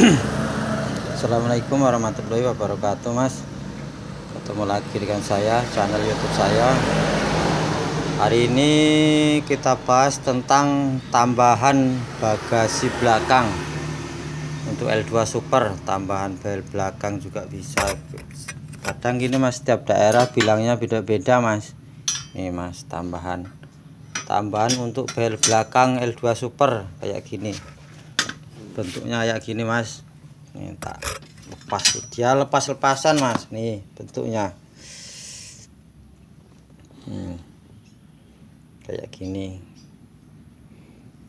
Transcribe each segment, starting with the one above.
Assalamualaikum warahmatullahi wabarakatuh, Mas. Ketemu lagi dengan saya, channel YouTube saya. Hari ini kita bahas tentang tambahan bagasi belakang untuk L2 Super, tambahan bel belakang juga bisa. Kadang gini, Mas, setiap daerah bilangnya beda-beda, Mas. Nih, Mas, tambahan untuk bel belakang L2 Super kayak gini. Bentuknya kayak gini, Mas. Nih, tak lepas, dia lepas-lepasan, Mas. Nih bentuknya kayak gini.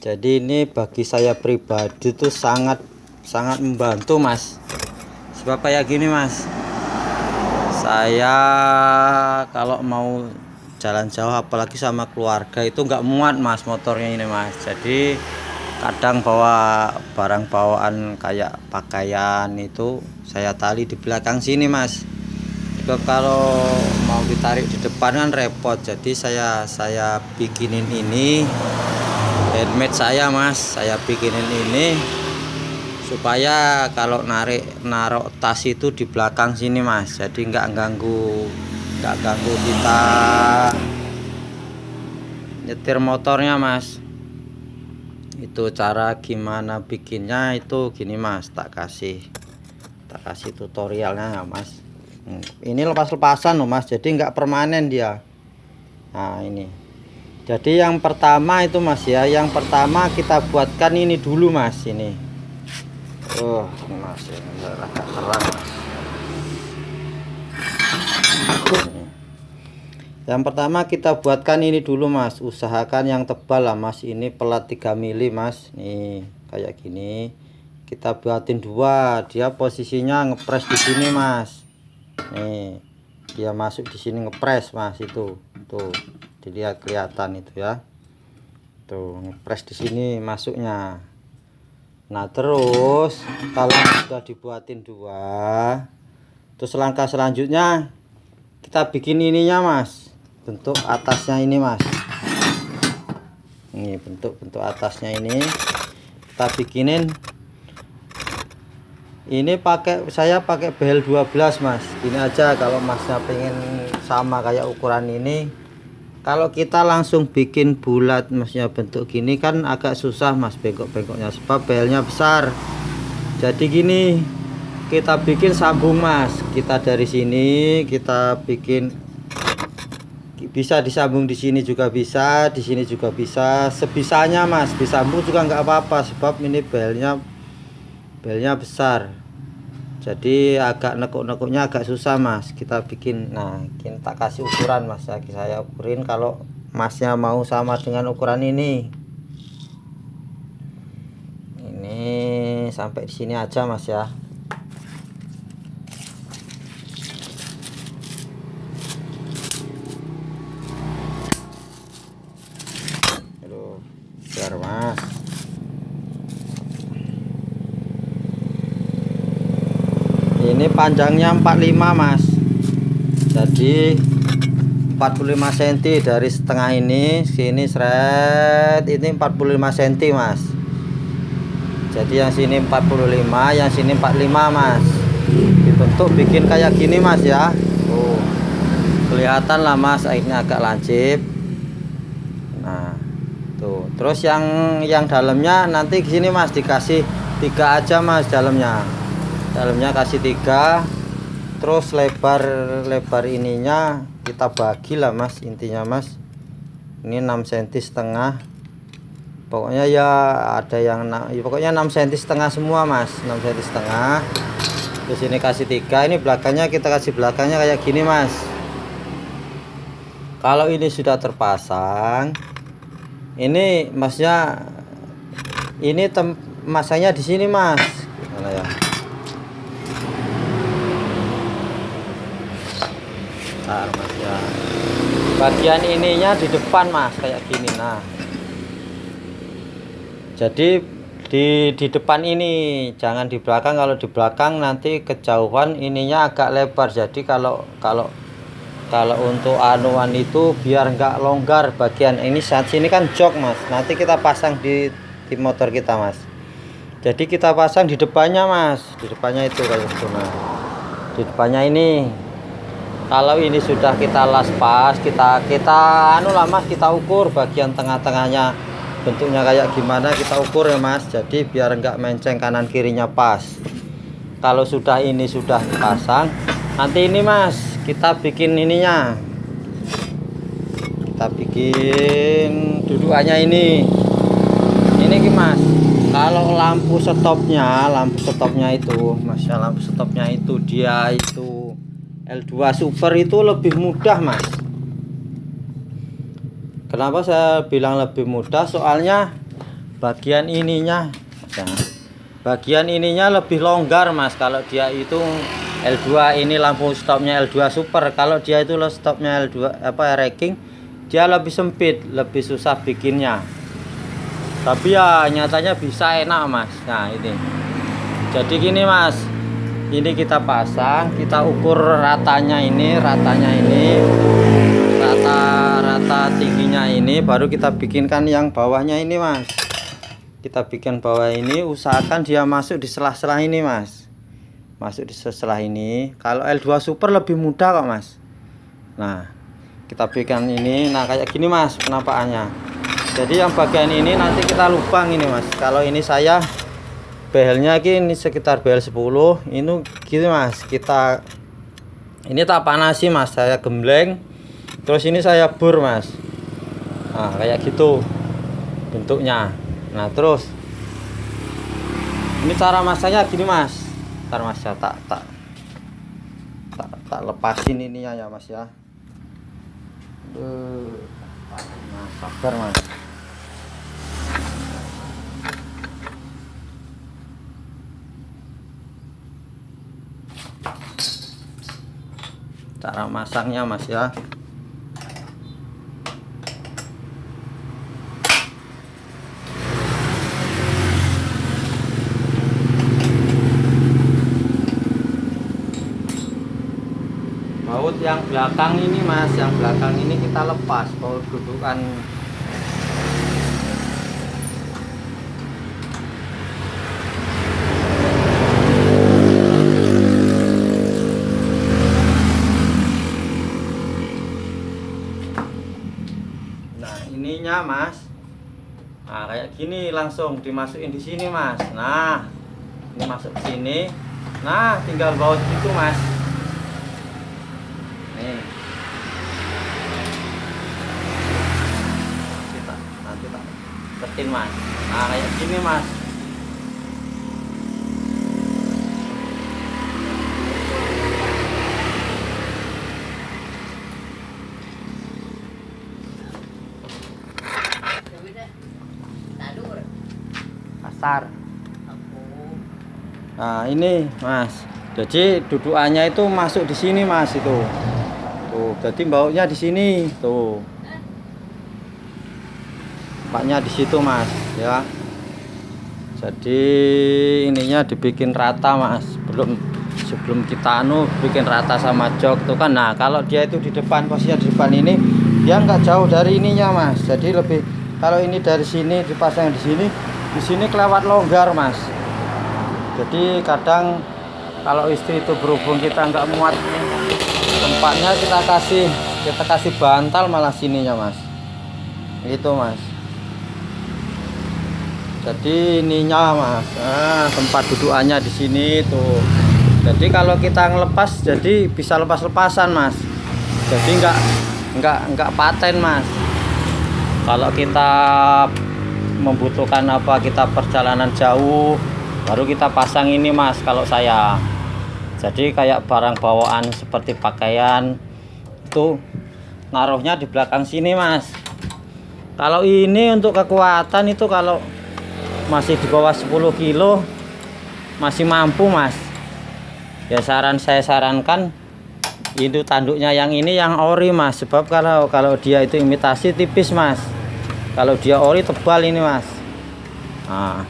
Jadi ini bagi saya pribadi tuh sangat membantu, Mas. Sebab kayak gini, Mas, saya kalau mau jalan jauh apalagi sama keluarga itu nggak muat, Mas, motornya ini, Mas. Jadi kadang bawa barang bawaan kayak pakaian itu saya tali di belakang sini, Mas. Juga kalau mau ditarik di depan kan repot. Jadi saya bikinin ini handmade saya, Mas. Saya bikinin ini supaya kalau naruh tas itu di belakang sini, Mas. Jadi nggak ganggu kita nyetir motornya, Mas. Itu cara gimana bikinnya itu gini, Mas. Tak kasih tutorialnya ya, Mas. Ini lepas-lepasan loh, Mas, jadi nggak permanen dia. Nah ini, jadi yang pertama itu, Mas, ya, yang pertama kita buatkan ini dulu, Mas. Ini ini, Mas, ya, agak terang, Mas. Yang pertama kita buatkan ini dulu, Mas. Usahakan yang tebal lah, Mas. Ini pelat 3 mili, Mas. Nih kayak gini. Kita buatin dua, dia posisinya ngepres di sini, Mas. Nih dia masuk di sini ngepres, Mas. Itu tuh dilihat, kelihatan itu ya, tuh ngepres di sini masuknya. Nah terus kalau sudah dibuatin dua, terus langkah selanjutnya kita bikin ininya, Mas, bentuk atasnya ini, Mas. Ini bentuk atasnya ini kita bikinin. Ini saya pakai bel 12, Mas. Ini aja kalau Masnya pengen sama kayak ukuran ini. Kalau kita langsung bikin bulat, Masnya, bentuk gini kan agak susah, Mas, bengkok-bengkoknya sebab belnya besar. Jadi gini, kita bikin sambung, Mas. Kita dari sini kita bikin, bisa disambung di sini juga bisa, di sini juga bisa, sebisanya, Mas. Disambung juga nggak apa-apa sebab ini belnya besar. Jadi agak nekuk-nekuknya agak susah, Mas. Kita bikin, nah kita kasih ukuran, Mas. Lagi saya ukurin kalau Masnya mau sama dengan ukuran ini. Ini sampai di sini aja, Mas, ya. Aduh, biar, Mas. Ini panjangnya 45, Mas. Jadi 45 cm dari setengah ini sini seret, ini 45 cm, Mas. Jadi yang sini 45, yang sini 45, Mas. Dibentuk bikin kayak gini, Mas, ya. Kelihatan lah, Mas, airnya agak lancip. Nah tuh, terus yang dalamnya nanti sini, Mas, dikasih 3 aja, Mas. Dalamnya kasih 3. Terus lebar ininya kita bagi lah, Mas, intinya, Mas. Ini 6 cm setengah. Pokoknya ya ada yang pokoknya 6 cm setengah semua, Mas. 6 cm setengah. Terus ini kasih 3. Ini belakangnya kita kasih belakangnya kayak gini, Mas. Kalau ini sudah terpasang, ini, Masnya, ini masanya di sini, Mas. Gimana ya? Mas, ya. Bagian ininya di depan, Mas, kayak gini. Nah, jadi di depan ini, jangan di belakang. Kalau di belakang nanti kejauhan, ininya agak lebar. Jadi kalau untuk anuan itu biar nggak longgar bagian ini, saat sini kan jok, Mas. Nanti kita pasang di motor kita, Mas. Jadi kita pasang di depannya mas, di depannya itu kayak gitu. Nah di depannya ini, kalau ini sudah kita las pas, kita anu lah mas, kita ukur bagian tengah-tengahnya bentuknya kayak gimana, kita ukur ya mas. Jadi biar enggak menceng kanan kirinya pas. Kalau sudah ini sudah dipasang, nanti ini mas kita bikin ininya, kita bikin dudukannya ini mas. Kalau lampu stopnya itu mas, lampu stopnya itu dia itu L2 Super itu lebih mudah mas. Kenapa saya bilang lebih mudah? Soalnya bagian ininya lebih longgar mas. Kalau dia itu L2, ini lampu stopnya L2 Super. Kalau dia itu stopnya L2 racking, dia lebih sempit, lebih susah bikinnya. Tapi ya nyatanya bisa enak mas. Nah ini jadi gini mas, ini kita pasang, kita ukur ratanya ini rata tingginya ini, baru kita bikinkan yang bawahnya ini mas. Kita bikin bawah ini, usahakan dia masuk di sela-sela ini mas, masuk di sela ini. Kalau L2 Super lebih mudah kok mas. Nah kita bikin ini, nah kayak gini mas penampakannya. Jadi yang bagian ini nanti kita lubang ini mas. Kalau ini saya behelnya ini sekitar behel 10 ini gitu mas. Kita ini tak panasi mas, saya gembleng, terus ini saya bor mas. Nah kayak gitu bentuknya. Nah terus ini cara masanya gini mas. Ntar mas ya tak lepasin ininya ya mas ya. Nah sabar mas. Cara masangnya mas ya. Baut yang belakang ini mas, yang belakang ini kita lepas baut dudukan. Ininya mas. Nah kayak gini langsung dimasukin di sini mas. Nah ini masuk ke sini. Nah tinggal baut itu mas. Nih nanti tak ketin mas. Nah kayak gini mas. Kasar. Nah ini mas, jadi dudukannya itu masuk di sini mas, itu tuh, jadi bautnya di sini tuh, tempatnya di situ mas ya. Jadi ininya dibikin rata mas, sebelum kita bikin rata sama jok tuh kan. Nah kalau dia itu di depan, posisinya di depan ini dia nggak jauh dari ininya mas. Jadi lebih, kalau ini dari sini dipasang di sini kelewat longgar mas. Jadi kadang kalau istri itu berhubung kita nggak muat tempatnya, kita kasih bantal malah sininya mas, itu mas. Jadi ininya mas, nah, tempat dudukannya di sini tuh. Jadi kalau kita ngelepas, jadi bisa lepas-lepasan mas. Jadi nggak paten mas. Kalau kita membutuhkan kita perjalanan jauh, baru kita pasang ini mas. Kalau saya, jadi kayak barang bawaan seperti pakaian itu naruhnya di belakang sini mas. Kalau ini untuk kekuatan itu kalau masih di bawah 10 kilo masih mampu mas. Ya saya sarankan itu tanduknya yang ini yang ori mas. Sebab kalau dia itu imitasi tipis mas. Kalau dia ori tebal ini mas. Nah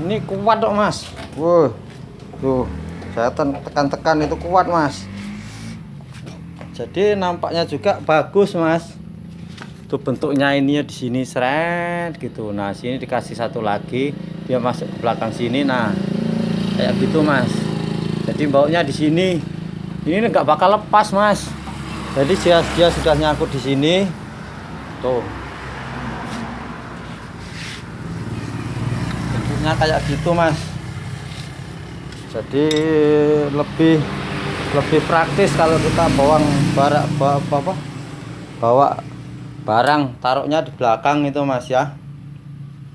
ini kuat dong mas. Tuh saya tekan-tekan itu kuat mas. Jadi nampaknya juga bagus mas. Tuh bentuknya ini di sini seret gitu. Nah sini dikasih satu lagi, dia masuk ke belakang sini. Nah kayak gitu mas. Jadi bautnya di sini, ini nggak bakal lepas mas. Jadi dia sudah nyangkut di sini tuh, bentuknya kayak gitu mas. Jadi lebih praktis kalau kita bawa barang taruhnya di belakang itu mas ya.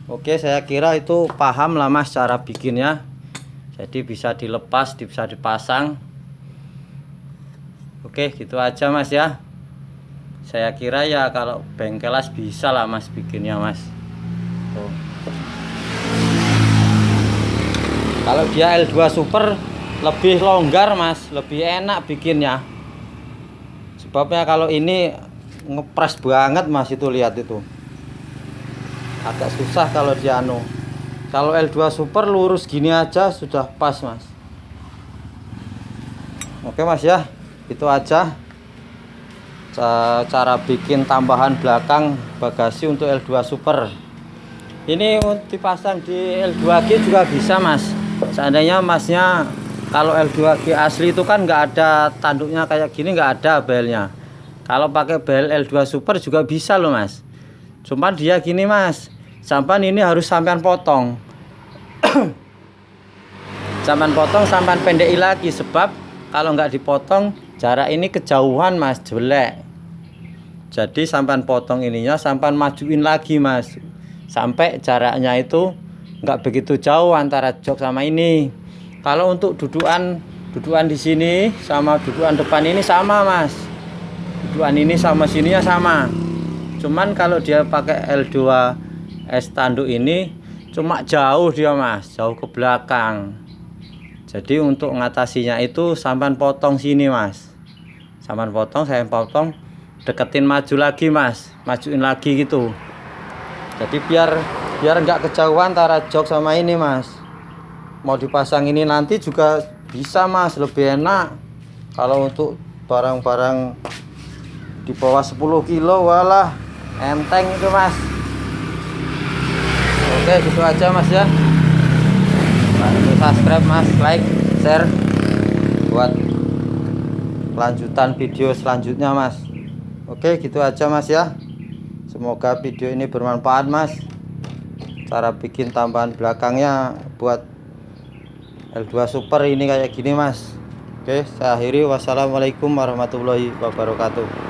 Oke, saya kira itu paham lah mas cara bikinnya. Jadi bisa dilepas, bisa dipasang. Oke, gitu aja mas ya. Saya kira ya kalau bengkelas bisa lah mas bikinnya mas. Tuh. Kalau dia L2 Super lebih longgar mas, lebih enak bikinnya. Sebabnya kalau ini ngepres banget mas, itu lihat itu. Agak susah kalau dia anu. Kalau L2 Super lurus gini aja sudah pas mas. Oke mas ya, itu aja cara bikin tambahan belakang bagasi untuk L2 Super. Ini dipasang di L2G juga bisa mas. Seandainya masnya kalau L2G asli itu kan nggak ada tanduknya kayak gini, nggak ada belnya. Kalau pakai bel L2 Super juga bisa loh mas. Cuman dia gini mas, sampan ini harus sampean potong. Sampean potong, sampean pendeki lagi, sebab kalau nggak dipotong jarak ini kejauhan mas, jelek. Jadi sampean potong ininya, sampean majuin lagi mas, sampai jaraknya itu nggak begitu jauh antara jok sama ini. Kalau untuk dudukan di sini sama dudukan depan ini sama mas, dudukan ini sama sininya sama. Cuman kalau dia pakai L2S tanduk ini cuma jauh dia mas, jauh ke belakang. Jadi untuk ngatasinya itu sampean potong sini mas, sampean potong, saya potong, deketin maju lagi mas, majuin lagi gitu. Jadi biar nggak kejauhan antara jok sama ini mas. Mau dipasang ini nanti juga bisa mas, lebih enak. Kalau untuk barang-barang di bawah 10 kilo walah enteng itu mas. Oke, gitu aja mas ya. Subscribe mas, like, share buat kelanjutan video selanjutnya mas. Oke, gitu aja mas ya. Semoga video ini bermanfaat mas. Cara bikin tambahan belakangnya buat L2 Super ini kayak gini mas. Oke, saya akhiri. Wassalamualaikum warahmatullahi wabarakatuh.